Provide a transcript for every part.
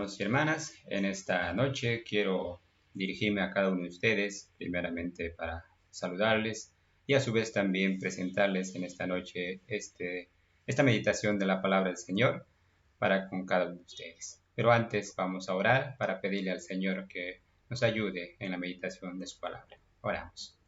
hermanos y hermanas. En esta noche quiero dirigirme a cada uno de ustedes, primeramente para saludarles y a su vez también presentarles en esta noche esta meditación de la palabra del Señor para con cada uno de ustedes. Pero antes vamos a orar para pedirle al Señor que nos ayude en la meditación de su palabra. Oramos.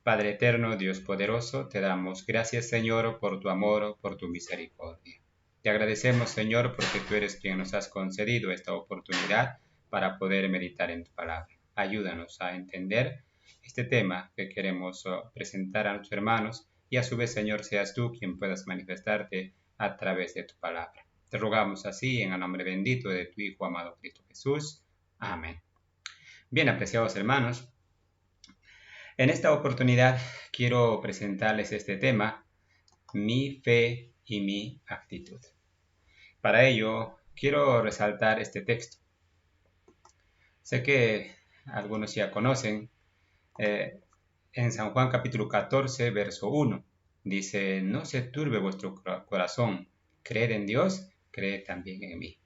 Padre eterno, Dios poderoso, te damos gracias, Señor, por tu amor, por tu misericordia. Te agradecemos, Señor, porque tú eres quien nos has concedido esta oportunidad para poder meditar en tu palabra. Ayúdanos a entender este tema que queremos presentar a nuestros hermanos y a su vez, Señor, seas tú quien puedas manifestarte a través de tu palabra. Te rogamos así en el nombre bendito de tu Hijo amado Cristo Jesús. Amén. Bien, apreciados hermanos, en esta oportunidad quiero presentarles este tema, mi fe y mi actitud. Para ello, quiero resaltar este texto. Sé que algunos ya conocen, en San Juan capítulo 14, verso 1, dice, no se turbe vuestro corazón, creed en Dios, creed también en mí.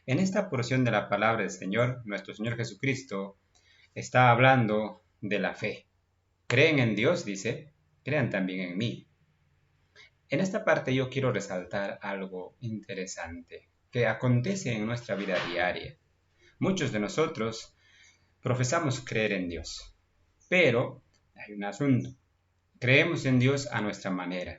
En esta porción de la palabra del Señor, nuestro Señor Jesucristo está hablando de la fe. Creen en Dios, dice, crean también en mí. En esta parte yo quiero resaltar algo interesante que acontece en nuestra vida diaria. Muchos de nosotros profesamos creer en Dios, pero hay un asunto. Creemos en Dios a nuestra manera.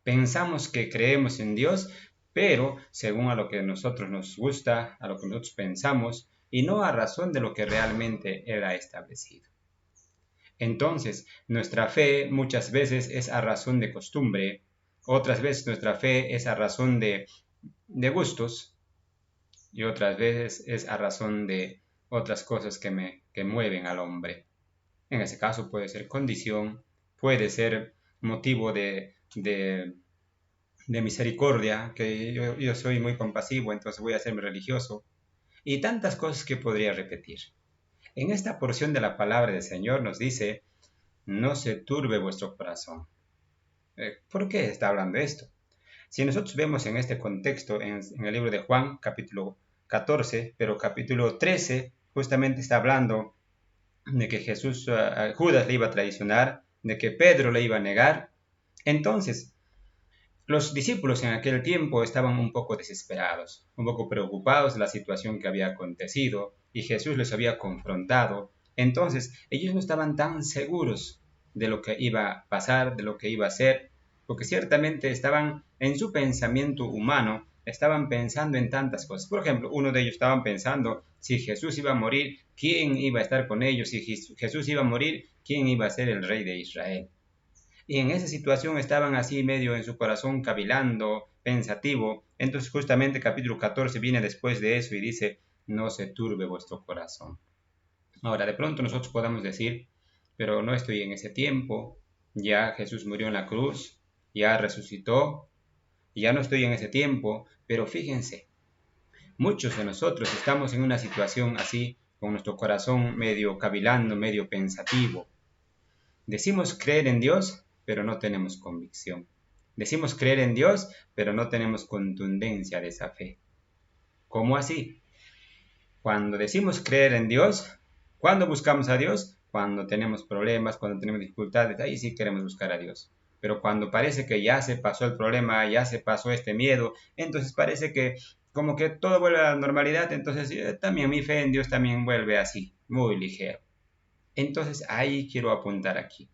Pensamos que creemos en Dios, pero según a lo que a nosotros nos gusta, a lo que nosotros pensamos, y no a razón de lo que realmente Él ha establecido. Entonces, nuestra fe muchas veces es a razón de costumbre, otras veces nuestra fe es a razón de gustos y otras veces es a razón de otras cosas que mueven al hombre. En ese caso puede ser condición, puede ser motivo de misericordia, que yo soy muy compasivo, entonces voy a hacerme religioso, y tantas cosas que podría repetir. En esta porción de la palabra del Señor nos dice, no se turbe vuestro corazón. ¿Por qué está hablando esto? Si nosotros vemos en este contexto, en el libro de Juan, capítulo 14, pero capítulo 13, justamente está hablando de que Judas le iba a traicionar, de que Pedro le iba a negar. Entonces, los discípulos en aquel tiempo estaban un poco desesperados, un poco preocupados de la situación que había acontecido y Jesús les había confrontado. Entonces, ellos no estaban tan seguros de lo que iba a pasar, de lo que iba a ser, porque ciertamente estaban en su pensamiento humano, estaban pensando en tantas cosas. Por ejemplo, uno de ellos estaban pensando si Jesús iba a morir, ¿quién iba a estar con ellos? Si Jesús iba a morir, ¿quién iba a ser el rey de Israel? Y en esa situación estaban así medio en su corazón cavilando, pensativo. Entonces justamente capítulo 14 viene después de eso y dice, no se turbe vuestro corazón. Ahora, de pronto nosotros podamos decir, pero no estoy en ese tiempo, ya Jesús murió en la cruz, ya resucitó, ya no estoy en ese tiempo, pero fíjense, muchos de nosotros estamos en una situación así, con nuestro corazón medio cavilando, medio pensativo. Decimos creer en Dios, pero no tenemos convicción. Decimos creer en Dios, pero no tenemos contundencia de esa fe. ¿Cómo así? Cuando decimos creer en Dios, ¿cuándo buscamos a Dios? Cuando tenemos problemas, cuando tenemos dificultades, ahí sí queremos buscar a Dios. Pero cuando parece que ya se pasó el problema, ya se pasó este miedo, entonces parece que como que todo vuelve a la normalidad, entonces también mi fe en Dios también vuelve así, muy ligero. Entonces ahí quiero apuntar aquí.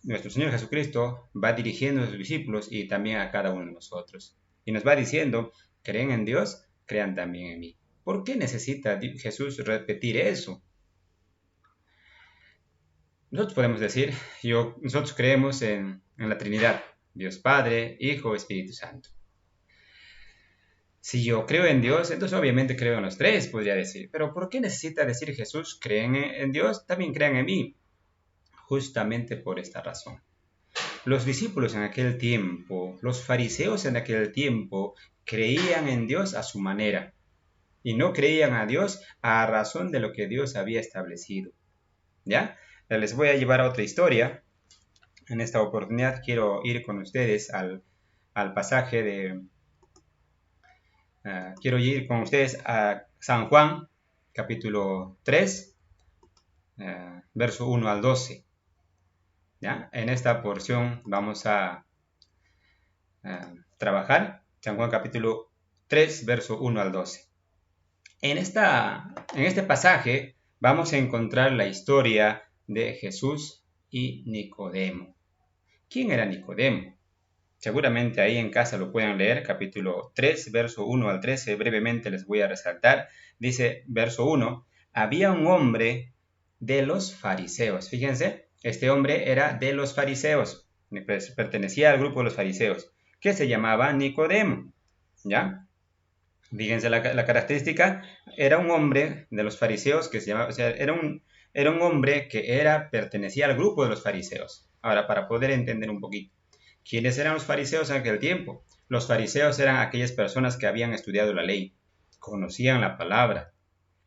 Nuestro Señor Jesucristo va dirigiendo a sus discípulos y también a cada uno de nosotros. Y nos va diciendo, creen en Dios, crean también en mí. ¿Por qué necesita Jesús repetir eso? Nosotros podemos decir, nosotros creemos en la Trinidad, Dios Padre, Hijo, Espíritu Santo. Si yo creo en Dios, entonces obviamente creo en los tres, podría decir. Pero ¿por qué necesita decir Jesús, creen en Dios, también crean en mí? Justamente por esta razón. Los discípulos en aquel tiempo, los fariseos en aquel tiempo, creían en Dios a su manera y no creían a Dios a razón de lo que Dios había establecido. ¿Ya? Les voy a llevar a otra historia. En esta oportunidad quiero ir con ustedes al pasaje quiero ir con ustedes a San Juan, capítulo 3, verso 1 al 12. ¿Ya? En esta porción vamos a trabajar San Juan capítulo 3, verso 1 al 12. En este pasaje vamos a encontrar la historia de Jesús y Nicodemo. ¿Quién era Nicodemo? Seguramente ahí en casa lo pueden leer, capítulo 3, verso 1 al 13, brevemente les voy a resaltar. Dice, verso 1, había un hombre de los fariseos. Fíjense, este hombre era de los fariseos, pertenecía al grupo de los fariseos, que se llamaba Nicodemo, ¿ya? Fíjense la característica, era un hombre de los fariseos que se llamaba, o sea, era un hombre que pertenecía al grupo de los fariseos. Ahora, para poder entender un poquito, ¿quiénes eran los fariseos en aquel tiempo? Los fariseos eran aquellas personas que habían estudiado la ley, conocían la palabra,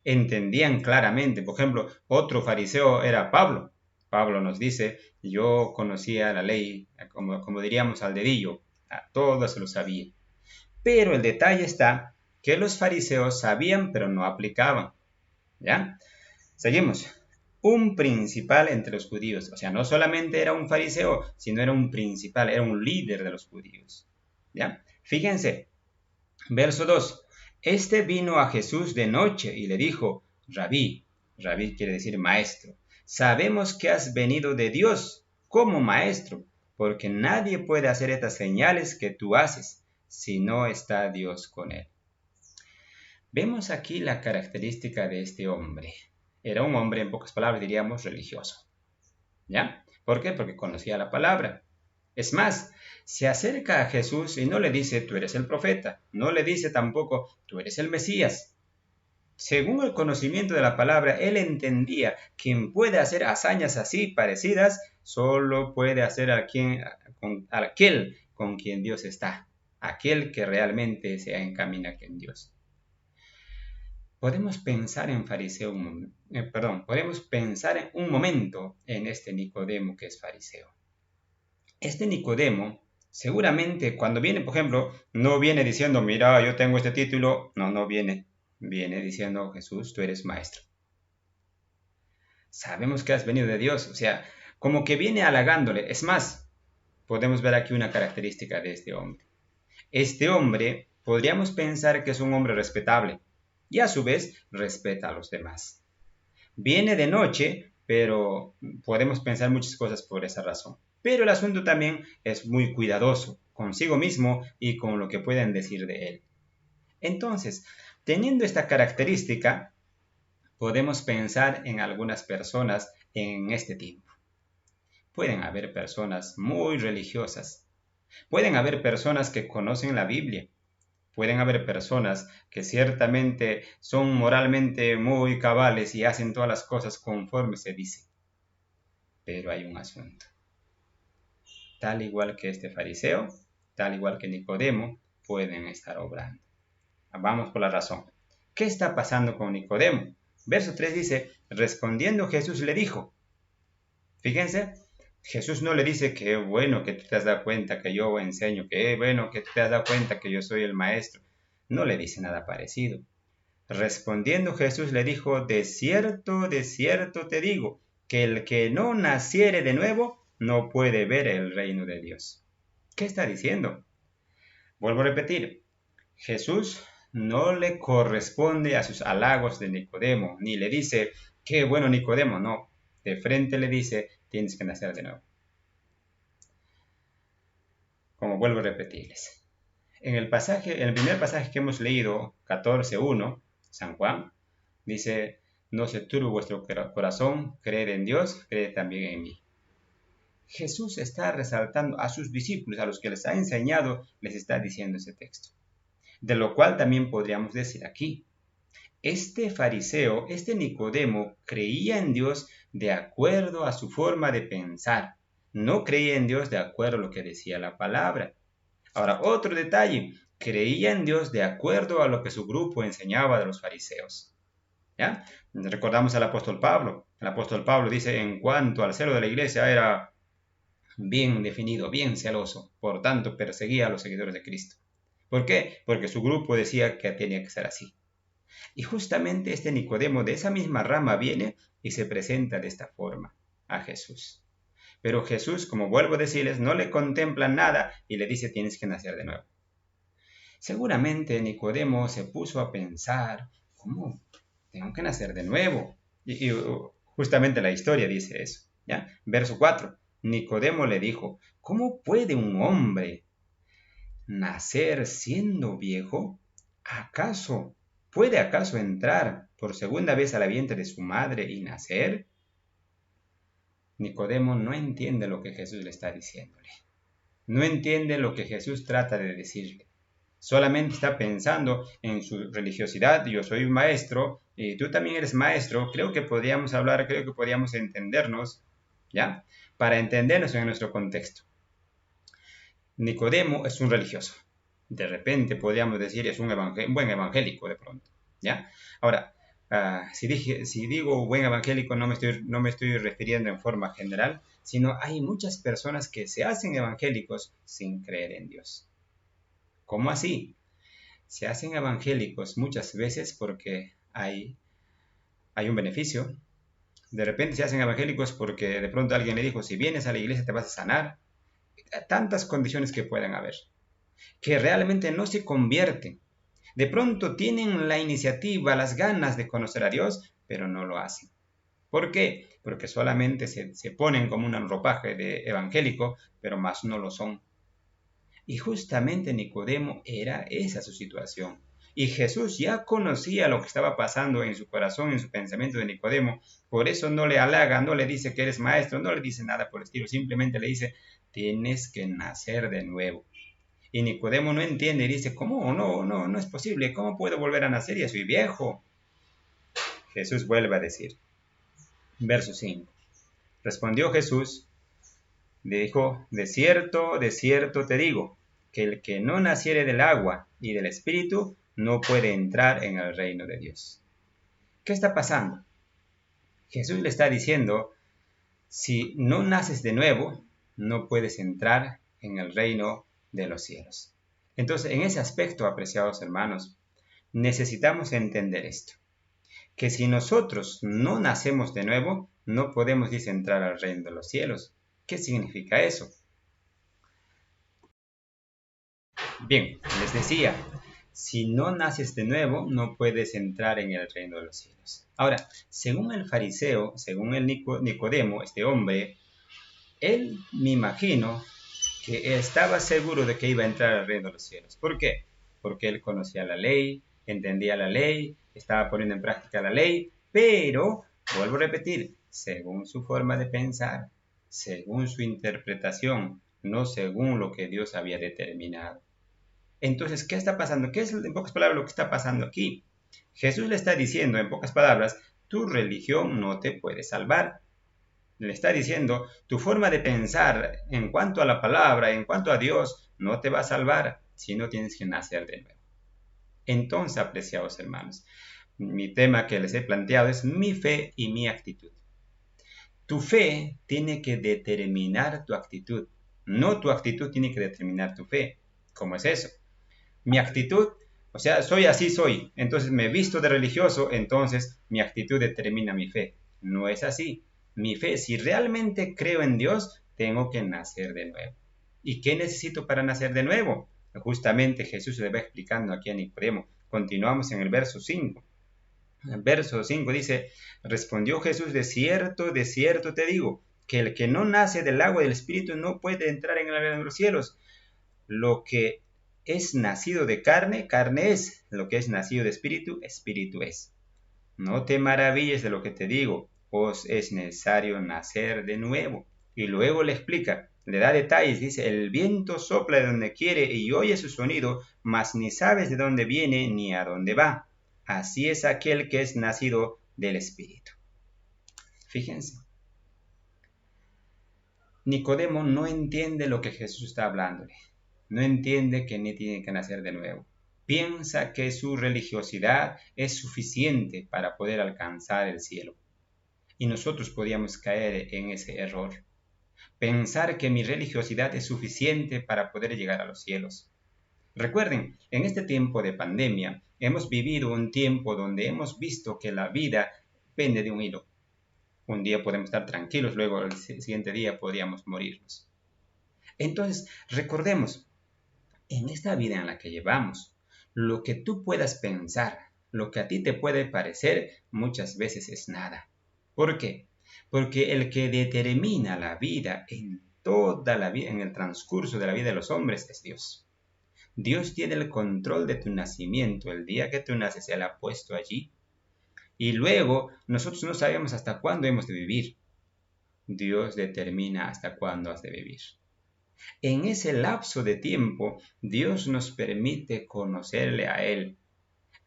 entendían claramente. Por ejemplo, otro fariseo era Pablo. Pablo nos dice, yo conocía la ley, como diríamos al dedillo, a todo se lo sabía. Pero el detalle está que los fariseos sabían pero no aplicaban. ¿Ya? Seguimos. Un principal entre los judíos. O sea, no solamente era un fariseo, sino era un principal, era un líder de los judíos. ¿Ya? Fíjense, verso 2. Este vino a Jesús de noche y le dijo, Rabí quiere decir maestro, sabemos que has venido de Dios como maestro, porque nadie puede hacer estas señales que tú haces si no está Dios con él. Vemos aquí la característica de este hombre. Era un hombre, en pocas palabras diríamos, religioso. ¿Ya? ¿Por qué? Porque conocía la palabra. Es más, se acerca a Jesús y no le dice, tú eres el profeta. No le dice tampoco, tú eres el Mesías. Según el conocimiento de la palabra, él entendía que quien puede hacer hazañas así parecidas, solo puede hacer aquel con quien Dios está. Aquel que realmente se encamina en Dios. Podemos pensar en podemos pensar en un momento en este Nicodemo que es fariseo. Este Nicodemo, seguramente cuando viene, por ejemplo, no viene diciendo, mira, yo tengo este título, no viene diciendo, Jesús, tú eres maestro. Sabemos que has venido de Dios, o sea, como que viene halagándole. Es más, podemos ver aquí una característica de este hombre. Este hombre, podríamos pensar que es un hombre respetable, y a su vez respeta a los demás. Viene de noche, pero podemos pensar muchas cosas por esa razón. Pero el asunto también es muy cuidadoso consigo mismo y con lo que pueden decir de él. Entonces, teniendo esta característica, podemos pensar en algunas personas en este tiempo. Pueden haber personas muy religiosas. Pueden haber personas que conocen la Biblia. Pueden haber personas que ciertamente son moralmente muy cabales y hacen todas las cosas conforme se dice. Pero hay un asunto. Tal igual que este fariseo, tal igual que Nicodemo, pueden estar obrando. Vamos por la razón. ¿Qué está pasando con Nicodemo? Verso 3 dice, respondiendo Jesús le dijo. Fíjense, Jesús no le dice que bueno que tú te has dado cuenta que yo enseño, que bueno que tú te has dado cuenta que yo soy el maestro. No le dice nada parecido. Respondiendo Jesús le dijo, de cierto te digo, que el que no naciere de nuevo no puede ver el reino de Dios. ¿Qué está diciendo? Vuelvo a repetir, Jesús no le corresponde a sus halagos de Nicodemo, ni le dice, qué bueno Nicodemo, no. De frente le dice, tienes que nacer de nuevo. Como vuelvo a repetirles. En el primer pasaje que hemos leído, 14:1, San Juan, dice, no se turbe vuestro corazón, creed en Dios, creed también en mí. Jesús está resaltando a sus discípulos, a los que les ha enseñado, les está diciendo ese texto. De lo cual también podríamos decir aquí, este fariseo, este Nicodemo, creía en Dios de acuerdo a su forma de pensar. No creía en Dios de acuerdo a lo que decía la palabra. Ahora, otro detalle, creía en Dios de acuerdo a lo que su grupo enseñaba de los fariseos. ¿Ya? Recordamos al apóstol Pablo. El apóstol Pablo dice, en cuanto al celo de la iglesia, era bien definido, bien celoso. Por tanto, perseguía a los seguidores de Cristo. ¿Por qué? Porque su grupo decía que tenía que ser así. Y justamente este Nicodemo de esa misma rama viene y se presenta de esta forma a Jesús. Pero Jesús, como vuelvo a decirles, no le contempla nada y le dice tienes que nacer de nuevo. Seguramente Nicodemo se puso a pensar, ¿cómo? Tengo que nacer de nuevo. Y justamente la historia dice eso. ¿Ya? Verso 4. Nicodemo le dijo, ¿cómo puede un hombre nacer siendo viejo? ¿Puede acaso entrar por segunda vez a la vientre de su madre y nacer? Nicodemo no entiende lo que Jesús le está diciéndole. No entiende lo que Jesús trata de decirle. Solamente está pensando en su religiosidad. Yo soy un maestro y tú también eres maestro. Creo que podríamos hablar, creo que podríamos entendernos, ¿ya? Para entendernos en nuestro contexto. Nicodemo es un religioso. De repente podríamos decir es un buen evangélico de pronto, ¿ya? Ahora, si digo buen evangélico no me estoy refiriendo en forma general, sino hay muchas personas que se hacen evangélicos sin creer en Dios. ¿Cómo así? Se hacen evangélicos muchas veces porque hay un beneficio. De repente se hacen evangélicos porque de pronto alguien le dijo, si vienes a la iglesia te vas a sanar. Tantas condiciones que puedan haber, que realmente no se convierten. De pronto tienen la iniciativa, las ganas de conocer a Dios, pero no lo hacen. ¿Por qué? Porque solamente se ponen como un ropaje de evangélico, pero más no lo son. Y justamente Nicodemo era esa su situación. Y Jesús ya conocía lo que estaba pasando en su corazón, en su pensamiento de Nicodemo. Por eso no le halaga, no le dice que eres maestro, no le dice nada por el estilo. Simplemente le dice, tienes que nacer de nuevo. Y Nicodemo no entiende y dice, ¿cómo? No es posible. ¿Cómo puedo volver a nacer? Ya soy viejo. Jesús vuelve a decir, verso 5. Respondió Jesús, le dijo, de cierto te digo, que el que no naciere del agua y del Espíritu no puede entrar en el reino de Dios. ¿Qué está pasando? Jesús le está diciendo, si no naces de nuevo, no puedes entrar en el reino de los cielos. Entonces, en ese aspecto, apreciados hermanos, necesitamos entender esto, que si nosotros no nacemos de nuevo, no podemos entrar al reino de los cielos. ¿Qué significa eso? Bien, les decía, si no naces de nuevo, no puedes entrar en el reino de los cielos. Ahora, según el fariseo, según el Nicodemo, este hombre, él me imagino que estaba seguro de que iba a entrar al reino de los cielos. ¿Por qué? Porque él conocía la ley, entendía la ley, estaba poniendo en práctica la ley, pero, vuelvo a repetir, según su forma de pensar, según su interpretación, no según lo que Dios había determinado. Entonces, ¿qué está pasando? ¿Qué es en pocas palabras lo que está pasando aquí? Jesús le está diciendo en pocas palabras, tu religión no te puede salvar. Le está diciendo, tu forma de pensar en cuanto a la palabra, en cuanto a Dios, no te va a salvar si no tienes que nacer de nuevo. Entonces, apreciados hermanos, mi tema que les he planteado es mi fe y mi actitud. Tu fe tiene que determinar tu actitud, no tu actitud tiene que determinar tu fe. ¿Cómo es eso? Mi actitud, o sea, soy así soy, entonces me visto de religioso, entonces mi actitud determina mi fe. No es así. Mi fe, si realmente creo en Dios, tengo que nacer de nuevo. ¿Y qué necesito para nacer de nuevo? Justamente Jesús le va explicando aquí a Nicodemo. Continuamos en el verso 5. El verso 5 dice, respondió Jesús, de cierto te digo, que el que no nace del agua y del Espíritu no puede entrar en el reino de los cielos. Lo que es nacido de carne, carne es. Lo que es nacido de espíritu, espíritu es. No te maravilles de lo que te digo, os es necesario nacer de nuevo. Y luego le explica, le da detalles, dice, el viento sopla de donde quiere y oye su sonido, mas ni sabes de dónde viene ni a dónde va. Así es aquel que es nacido del Espíritu. Fíjense. Nicodemo no entiende lo que Jesús está hablándole. No entiende que ni tiene que nacer de nuevo. Piensa que su religiosidad es suficiente para poder alcanzar el cielo. Y nosotros podíamos caer en ese error. Pensar que mi religiosidad es suficiente para poder llegar a los cielos. Recuerden, en este tiempo de pandemia hemos vivido un tiempo donde hemos visto que la vida pende de un hilo. Un día podemos estar tranquilos, luego el siguiente día podríamos morirnos. Entonces, recordemos, en esta vida en la que llevamos, lo que tú puedas pensar, lo que a ti te puede parecer, muchas veces es nada. ¿Por qué? Porque el que determina la vida en toda la vida, en el transcurso de la vida de los hombres, es Dios. Dios tiene el control de tu nacimiento. El día que tú naces, Él ha puesto allí. Y luego, nosotros no sabemos hasta cuándo hemos de vivir. Dios determina hasta cuándo has de vivir. En ese lapso de tiempo, Dios nos permite conocerle a Él.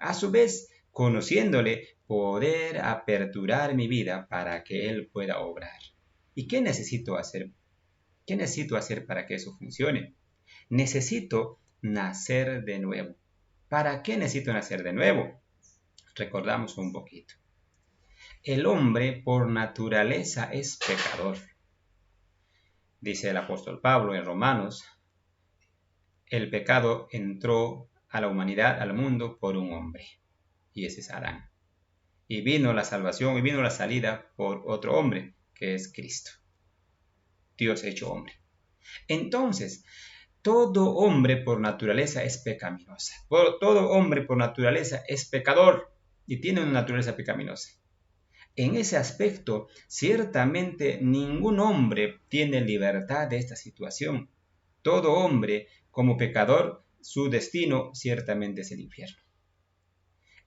A su vez, conociéndole, poder aperturar mi vida para que Él pueda obrar. ¿Y qué necesito hacer? ¿Qué necesito hacer para que eso funcione? Necesito nacer de nuevo. ¿Para qué necesito nacer de nuevo? Recordamos un poquito. El hombre por naturaleza es pecador. Dice el apóstol Pablo en Romanos, el pecado entró a la humanidad, al mundo, por un hombre, y ese es Adán. Y vino la salvación y vino la salida por otro hombre, que es Cristo, Dios hecho hombre. Entonces, todo hombre por naturaleza es pecaminosa. Todo hombre por naturaleza es pecador y tiene una naturaleza pecaminosa. En ese aspecto, ciertamente ningún hombre tiene libertad de esta situación. Todo hombre, como pecador, su destino ciertamente es el infierno.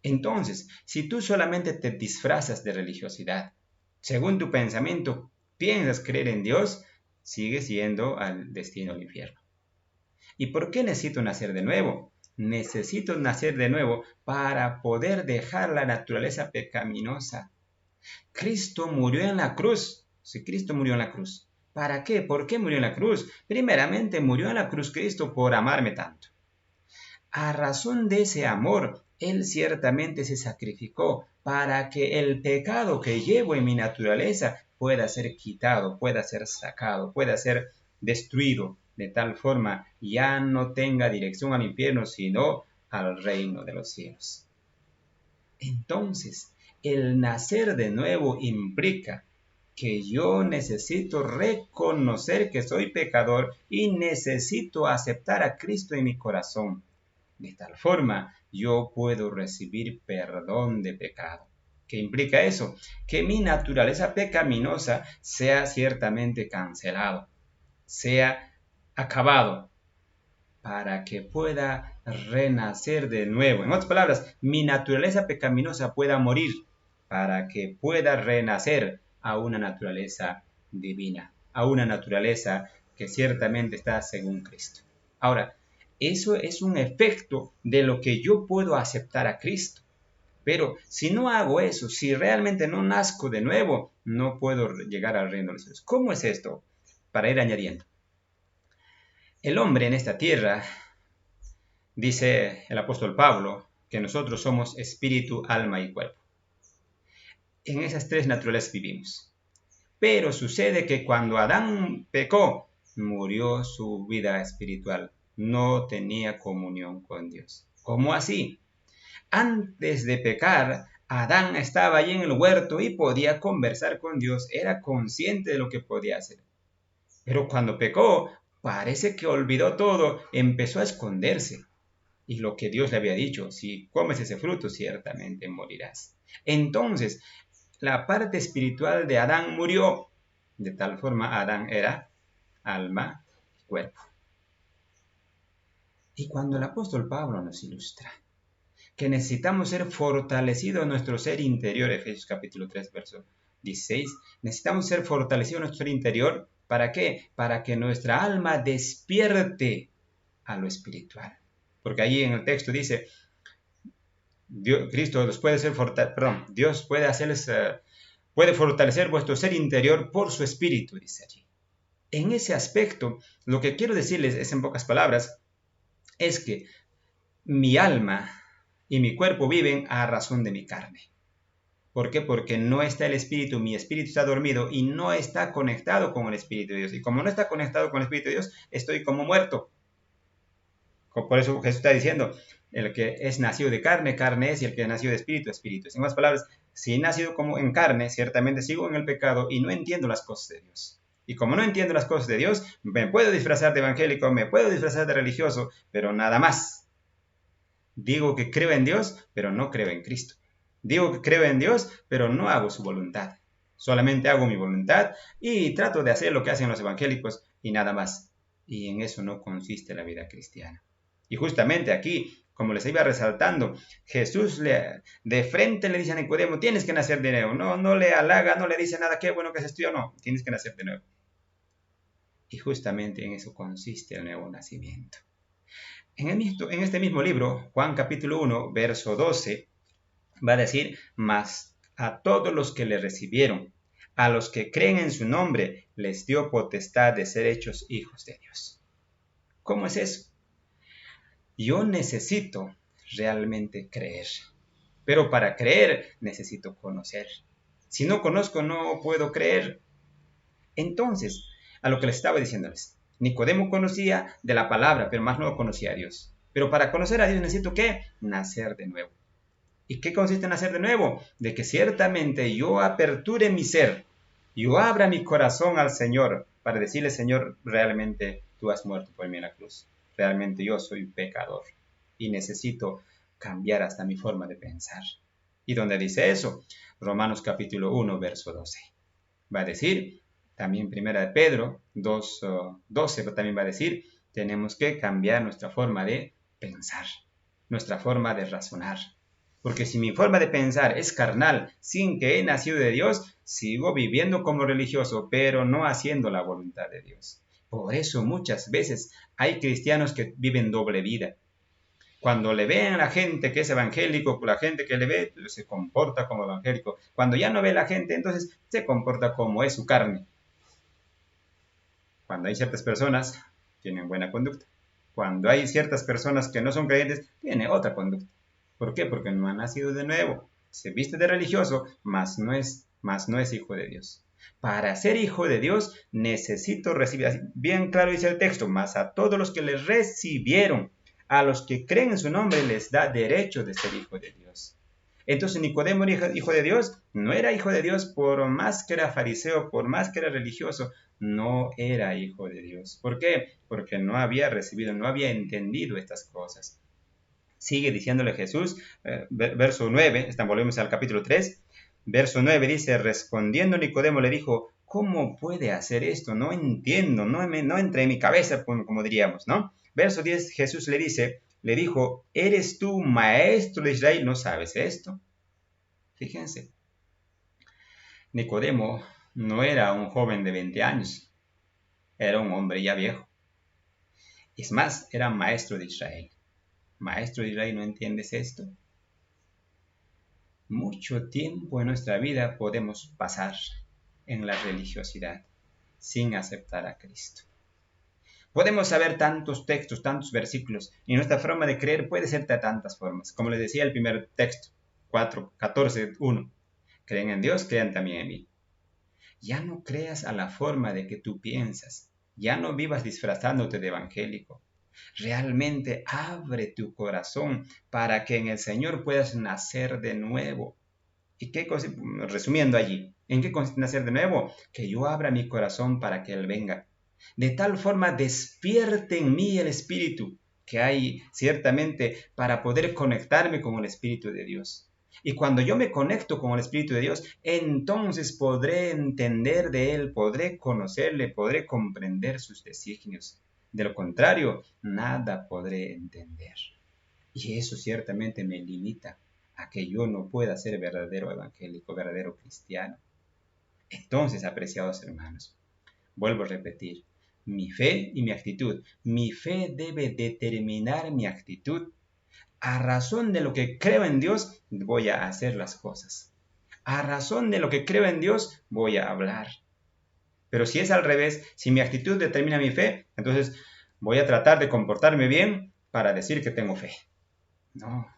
Entonces, si tú solamente te disfrazas de religiosidad, según tu pensamiento piensas creer en Dios, sigues yendo al destino del infierno. ¿Y por qué necesito nacer de nuevo? Necesito nacer de nuevo para poder dejar la naturaleza pecaminosa. Cristo murió en la cruz. Sí, Cristo murió en la cruz. ¿Para qué? ¿Por qué murió en la cruz? Primeramente murió en la cruz Cristo por amarme tanto. A razón de ese amor, Él ciertamente se sacrificó para que el pecado que llevo en mi naturaleza pueda ser quitado, pueda ser sacado, pueda ser destruido, de tal forma ya no tenga dirección al infierno, sino al reino de los cielos. Entonces, el nacer de nuevo implica que yo necesito reconocer que soy pecador y necesito aceptar a Cristo en mi corazón. De tal forma, yo puedo recibir perdón de pecado. ¿Qué implica eso? Que mi naturaleza pecaminosa sea ciertamente cancelado, sea acabado, para que pueda renacer de nuevo. En otras palabras, mi naturaleza pecaminosa pueda morir, para que pueda renacer a una naturaleza divina, a una naturaleza que ciertamente está según Cristo. Ahora, eso es un efecto de lo que yo puedo aceptar a Cristo. Pero si no hago eso, si realmente no nazco de nuevo, no puedo llegar al reino de los cielos. ¿Cómo es esto? Para ir añadiendo. El hombre en esta tierra, dice el apóstol Pablo, que nosotros somos espíritu, alma y cuerpo. En esas tres naturalezas vivimos. Pero sucede que cuando Adán pecó, murió su vida espiritual. No tenía comunión con Dios. ¿Cómo así? Antes de pecar, Adán estaba allí en el huerto y podía conversar con Dios. Era consciente de lo que podía hacer. Pero cuando pecó, parece que olvidó todo, empezó a esconderse. Y lo que Dios le había dicho, si comes ese fruto, ciertamente morirás. Entonces, la parte espiritual de Adán murió. De tal forma, Adán era alma y cuerpo. Y cuando el apóstol Pablo nos ilustra que necesitamos ser fortalecidos en nuestro ser interior, Efesios capítulo 3, verso 16, necesitamos ser fortalecidos en nuestro ser interior, ¿para qué? Para que nuestra alma despierte a lo espiritual. Porque allí en el texto dice, Dios puede fortalecer vuestro ser interior por su espíritu, dice allí. En ese aspecto, lo que quiero decirles es, en pocas palabras, es que mi alma y mi cuerpo viven a razón de mi carne. ¿Por qué? Porque no está el espíritu, mi espíritu está dormido y no está conectado con el espíritu de Dios. Y como no está conectado con el espíritu de Dios, estoy como muerto. Por eso Jesús está diciendo, el que es nacido de carne, carne es, y el que es nacido de espíritu, espíritu es. En otras palabras, si he nacido como en carne, ciertamente sigo en el pecado y no entiendo las cosas de Dios. Y como no entiendo las cosas de Dios, me puedo disfrazar de evangélico, me puedo disfrazar de religioso, pero nada más. Digo que creo en Dios, pero no creo en Cristo. Digo que creo en Dios, pero no hago su voluntad. Solamente hago mi voluntad y trato de hacer lo que hacen los evangélicos y nada más. Y en eso no consiste la vida cristiana. Y justamente aquí, como les iba resaltando, Jesús de frente le dice a Nicodemo, tienes que nacer de nuevo. No le halaga, no le dice nada, qué bueno que es esto, no, tienes que nacer de nuevo. Y justamente en eso consiste el nuevo nacimiento. En este mismo libro, Juan capítulo 1, verso 12, va a decir, mas a todos los que le recibieron, a los que creen en su nombre, les dio potestad de ser hechos hijos de Dios. ¿Cómo es eso? Yo necesito realmente creer, pero para creer necesito conocer. Si no conozco, no puedo creer. Entonces, a lo que les estaba diciéndoles, Nicodemo conocía de la palabra, pero más no conocía a Dios. Pero para conocer a Dios necesito ¿qué? Nacer de nuevo. ¿Y qué consiste en nacer de nuevo? De que ciertamente yo aperture mi ser, yo abra mi corazón al Señor para decirle, Señor, realmente tú has muerto por mí en la cruz. Realmente yo soy pecador y necesito cambiar hasta mi forma de pensar. ¿Y dónde dice eso? Romanos capítulo 1, verso 12. Va a decir, también primera de Pedro 2, 12 también va a decir, tenemos que cambiar nuestra forma de pensar, nuestra forma de razonar. Porque si mi forma de pensar es carnal, sin que he nacido de Dios, sigo viviendo como religioso, pero no haciendo la voluntad de Dios. Por eso muchas veces hay cristianos que viven doble vida. Cuando le ven a la gente que es evangélico, la gente que le ve se comporta como evangélico. Cuando ya no ve la gente, entonces se comporta como es su carne. Cuando hay ciertas personas, tienen buena conducta. Cuando hay ciertas personas que no son creyentes, tienen otra conducta. ¿Por qué? Porque no ha nacido de nuevo. Se viste de religioso, mas no es hijo de Dios. Para ser hijo de Dios necesito recibir, bien claro dice el texto, mas a todos los que le recibieron, a los que creen en su nombre, les da derecho de ser hijo de Dios. Entonces Nicodemo era hijo de Dios, no era hijo de Dios por más que era fariseo, por más que era religioso, no era hijo de Dios. ¿Por qué? Porque no había recibido, no había entendido estas cosas. Sigue diciéndole Jesús, verso 9, volvemos al capítulo 3, verso 9 dice, respondiendo Nicodemo le dijo, ¿cómo puede hacer esto? No entiendo, no entra en mi cabeza, como diríamos, ¿no? Verso 10, Jesús le dijo, ¿eres tú maestro de Israel? ¿No sabes esto? Fíjense, Nicodemo no era un joven de 20 años, era un hombre ya viejo. Es más, era maestro de Israel. Maestro de Israel, ¿no entiendes esto? Mucho tiempo en nuestra vida podemos pasar en la religiosidad sin aceptar a Cristo. Podemos saber tantos textos, tantos versículos, y nuestra forma de creer puede ser de tantas formas. Como les decía el primer texto, 14:1. Creen en Dios, crean también en mí. Ya no creas a la forma de que tú piensas. Ya no vivas disfrazándote de evangélico. Realmente abre tu corazón para que en el Señor puedas nacer de nuevo. ¿Y qué cosa? Resumiendo allí, ¿en qué consiste nacer de nuevo? Que yo abra mi corazón para que Él venga. De tal forma despierte en mí el Espíritu que hay ciertamente para poder conectarme con el Espíritu de Dios. Y cuando yo me conecto con el Espíritu de Dios, entonces podré entender de Él, podré conocerle, podré comprender sus designios. De lo contrario, nada podré entender. Y eso ciertamente me limita a que yo no pueda ser verdadero evangélico, verdadero cristiano. Entonces, apreciados hermanos, vuelvo a repetir, mi fe y mi actitud. Mi fe debe determinar mi actitud. A razón de lo que creo en Dios, voy a hacer las cosas. A razón de lo que creo en Dios, voy a hablar. Pero si es al revés, si mi actitud determina mi fe, entonces voy a tratar de comportarme bien para decir que tengo fe.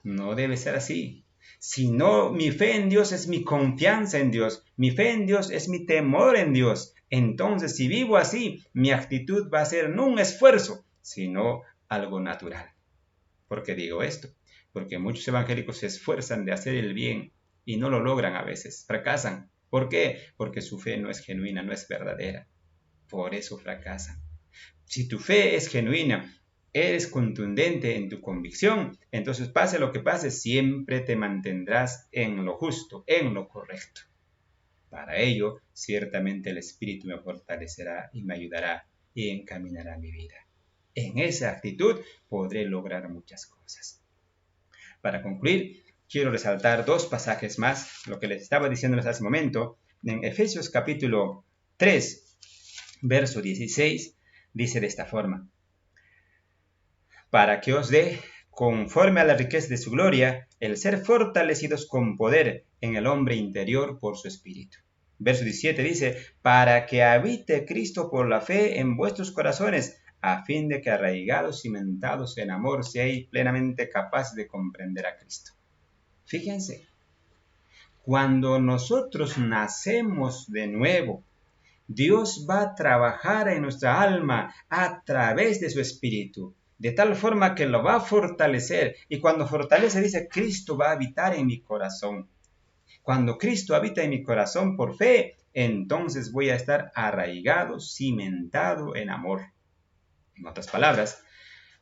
No debe ser así. Sino mi fe en Dios es mi confianza en Dios. Mi fe en Dios es mi temor en Dios. Entonces, si vivo así, mi actitud va a ser no un esfuerzo, sino algo natural. ¿Por qué digo esto? Porque muchos evangélicos se esfuerzan de hacer el bien y no lo logran a veces, fracasan. ¿Por qué? Porque su fe no es genuina, no es verdadera. Por eso fracasan. Si tu fe es genuina, eres contundente en tu convicción, entonces pase lo que pase, siempre te mantendrás en lo justo, en lo correcto. Para ello, ciertamente el Espíritu me fortalecerá y me ayudará y encaminará mi vida. En esa actitud podré lograr muchas cosas. Para concluir, quiero resaltar dos pasajes más, lo que les estaba diciéndoles hace un momento. En Efesios capítulo 3, verso 16, dice de esta forma: para que os dé, conforme a la riqueza de su gloria, el ser fortalecidos con poder en el hombre interior por su Espíritu. Verso 17 dice: para que habite Cristo por la fe en vuestros corazones, a fin de que arraigados, cimentados en amor, seáis plenamente capaces de comprender a Cristo. Fíjense, cuando nosotros nacemos de nuevo, Dios va a trabajar en nuestra alma a través de su Espíritu, de tal forma que lo va a fortalecer. Y cuando fortalece, dice, Cristo va a habitar en mi corazón. Cuando Cristo habita en mi corazón por fe, entonces voy a estar arraigado, cimentado en amor. En otras palabras,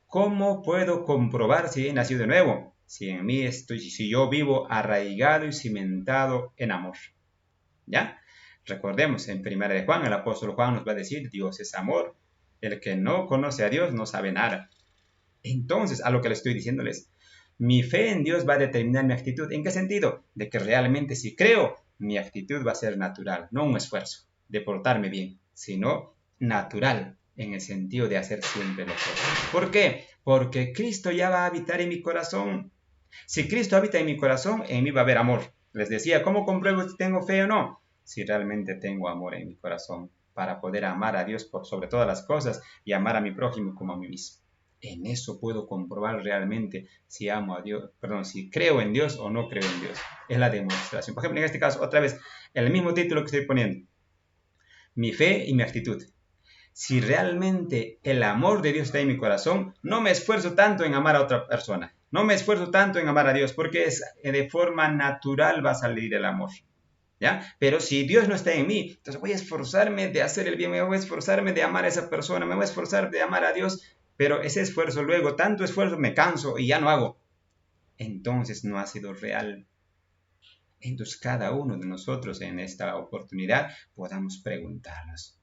¿cómo puedo comprobar si he nacido de nuevo? Si yo vivo arraigado y cimentado en amor. ¿Ya? Recordemos, en 1 de Juan, el apóstol Juan nos va a decir, Dios es amor. El que no conoce a Dios no sabe nada. Entonces, a lo que le estoy diciéndoles, mi fe en Dios va a determinar mi actitud. ¿En qué sentido? De que realmente si creo, mi actitud va a ser natural, no un esfuerzo de portarme bien, sino natural, en el sentido de hacer siempre lo correcto. ¿Por qué? Porque Cristo ya va a habitar en mi corazón. Si Cristo habita en mi corazón, en mí va a haber amor. Les decía, ¿cómo compruebo si tengo fe o no? Si realmente tengo amor en mi corazón, para poder amar a Dios por sobre todas las cosas y amar a mi prójimo como a mí mismo. En eso puedo comprobar realmente si amo a Dios, si creo en Dios o no creo en Dios. Es la demostración. Por ejemplo, en este caso, otra vez, el mismo título que estoy poniendo. Mi fe y mi actitud. Si realmente el amor de Dios está en mi corazón, no me esfuerzo tanto en amar a otra persona. No me esfuerzo tanto en amar a Dios, porque de forma natural va a salir el amor. ¿Ya? Pero si Dios no está en mí, entonces voy a esforzarme de hacer el bien, me voy a esforzarme de amar a esa persona, me voy a esforzar de amar a Dios, pero ese esfuerzo luego, tanto esfuerzo, me canso y ya no hago. Entonces no ha sido real. Entonces cada uno de nosotros en esta oportunidad podamos preguntarnos,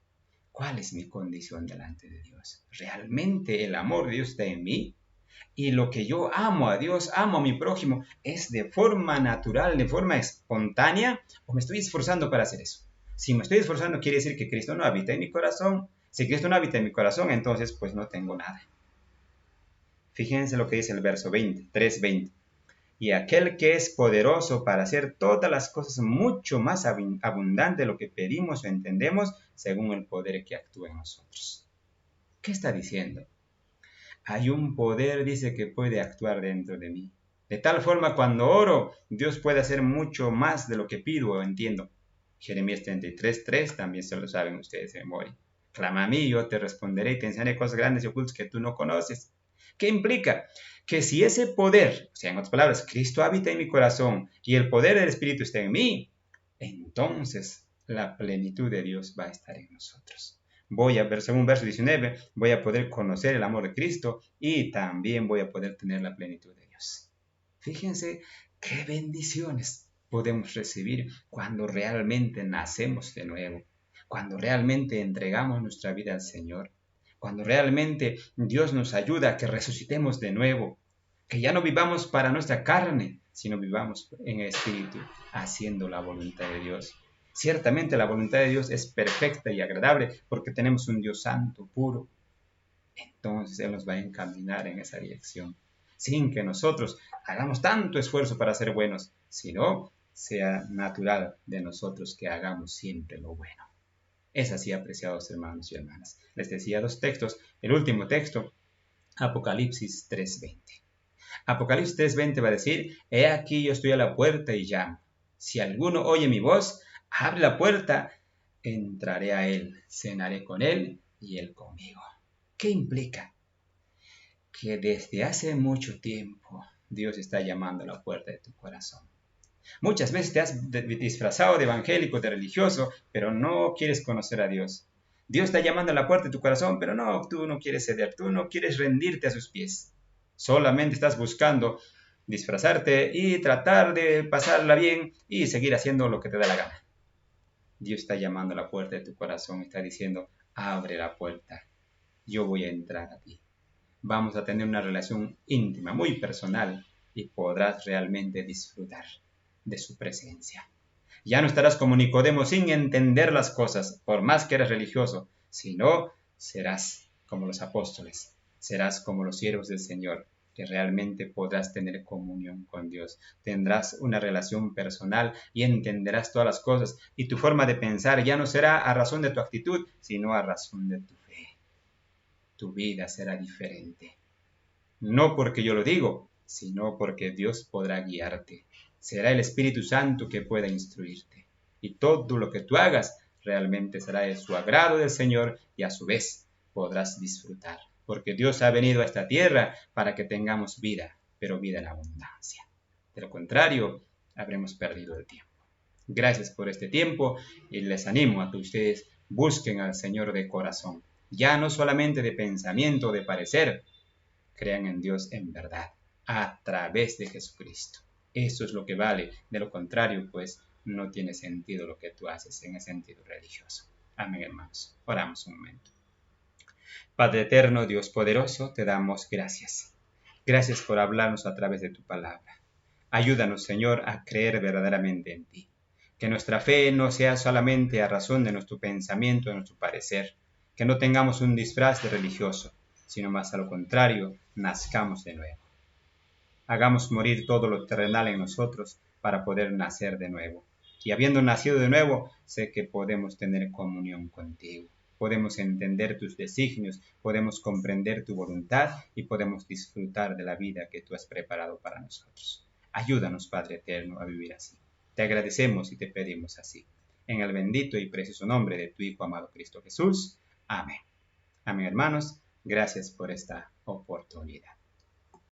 ¿cuál es mi condición delante de Dios? ¿Realmente el amor de Dios está en mí? Y lo que yo amo a Dios, amo a mi prójimo, ¿es de forma natural, de forma espontánea? ¿O me estoy esforzando para hacer eso? Si me estoy esforzando, quiere decir que Cristo no habita en mi corazón. Si Cristo no habita en mi corazón, entonces pues no tengo nada. Fíjense lo que dice el verso 20, 3:20. Y aquel que es poderoso para hacer todas las cosas mucho más abundante de lo que pedimos o entendemos, según el poder que actúa en nosotros. ¿Qué está diciendo? Hay un poder, dice, que puede actuar dentro de mí. De tal forma, cuando oro, Dios puede hacer mucho más de lo que pido o entiendo. Jeremías 33:3 también se lo saben ustedes de memoria. Clama a mí, yo te responderé y te enseñaré cosas grandes y ocultas que tú no conoces. ¿Qué implica? Que si ese poder, o sea, en otras palabras, Cristo habita en mi corazón y el poder del Espíritu está en mí, entonces la plenitud de Dios va a estar en nosotros. Según verso 19, voy a poder conocer el amor de Cristo y también voy a poder tener la plenitud de Dios. Fíjense qué bendiciones podemos recibir cuando realmente nacemos de nuevo, cuando realmente entregamos nuestra vida al Señor, cuando realmente Dios nos ayuda a que resucitemos de nuevo, que ya no vivamos para nuestra carne, sino vivamos en el Espíritu, haciendo la voluntad de Dios. Ciertamente la voluntad de Dios es perfecta y agradable porque tenemos un Dios santo, puro. Entonces Él nos va a encaminar en esa dirección, sin que nosotros hagamos tanto esfuerzo para ser buenos, sino sea natural de nosotros que hagamos siempre lo bueno. Es así, apreciados hermanos y hermanas. Les decía dos textos. El último texto, Apocalipsis 3:20. Apocalipsis 3:20 va a decir, he aquí yo estoy a la puerta y llamo. Si alguno oye mi voz, abre la puerta, entraré a él, cenaré con él y él conmigo. ¿Qué implica? que desde hace mucho tiempo Dios está llamando a la puerta de tu corazón. Muchas veces te has disfrazado de evangélico, de religioso, pero no quieres conocer a Dios. Dios está llamando a la puerta de tu corazón, pero no, tú no quieres ceder, tú no quieres rendirte a sus pies. Solamente estás buscando disfrazarte y tratar de pasarla bien y seguir haciendo lo que te da la gana. Dios está llamando a la puerta de tu corazón, está diciendo, abre la puerta, yo voy a entrar a ti. Vamos a tener una relación íntima, muy personal, y podrás realmente disfrutar de su presencia. Ya no estarás como Nicodemo sin entender las cosas, por más que eres religioso, sino serás como los apóstoles, serás como los siervos del Señor, que realmente podrás tener comunión con Dios. Tendrás una relación personal y entenderás todas las cosas, y tu forma de pensar ya no será a razón de tu actitud, sino a razón de tu fe. Tu vida será diferente. No porque yo lo digo, sino porque Dios podrá guiarte. Será el Espíritu Santo que pueda instruirte. Y todo lo que tú hagas realmente será de su agrado del Señor y a su vez podrás disfrutar. Porque Dios ha venido a esta tierra para que tengamos vida, pero vida en abundancia. De lo contrario, habremos perdido el tiempo. Gracias por este tiempo y les animo a que ustedes busquen al Señor de corazón. Ya no solamente de pensamiento o de parecer, crean en Dios en verdad, a través de Jesucristo. Eso es lo que vale. De lo contrario, pues, no tiene sentido lo que tú haces en el sentido religioso. Amén, hermanos. Oramos un momento. Padre eterno, Dios poderoso, te damos gracias. Gracias por hablarnos a través de tu palabra. Ayúdanos, Señor, a creer verdaderamente en ti. Que nuestra fe no sea solamente a razón de nuestro pensamiento, de nuestro parecer. Que no tengamos un disfraz de religioso, sino más a lo contrario, nazcamos de nuevo. Hagamos morir todo lo terrenal en nosotros para poder nacer de nuevo. Y habiendo nacido de nuevo, sé que podemos tener comunión contigo. Podemos entender tus designios, podemos comprender tu voluntad y podemos disfrutar de la vida que tú has preparado para nosotros. Ayúdanos, Padre eterno, a vivir así. Te agradecemos y te pedimos así. En el bendito y precioso nombre de tu Hijo amado Cristo Jesús. Amén. Amén, hermanos. Gracias por esta oportunidad.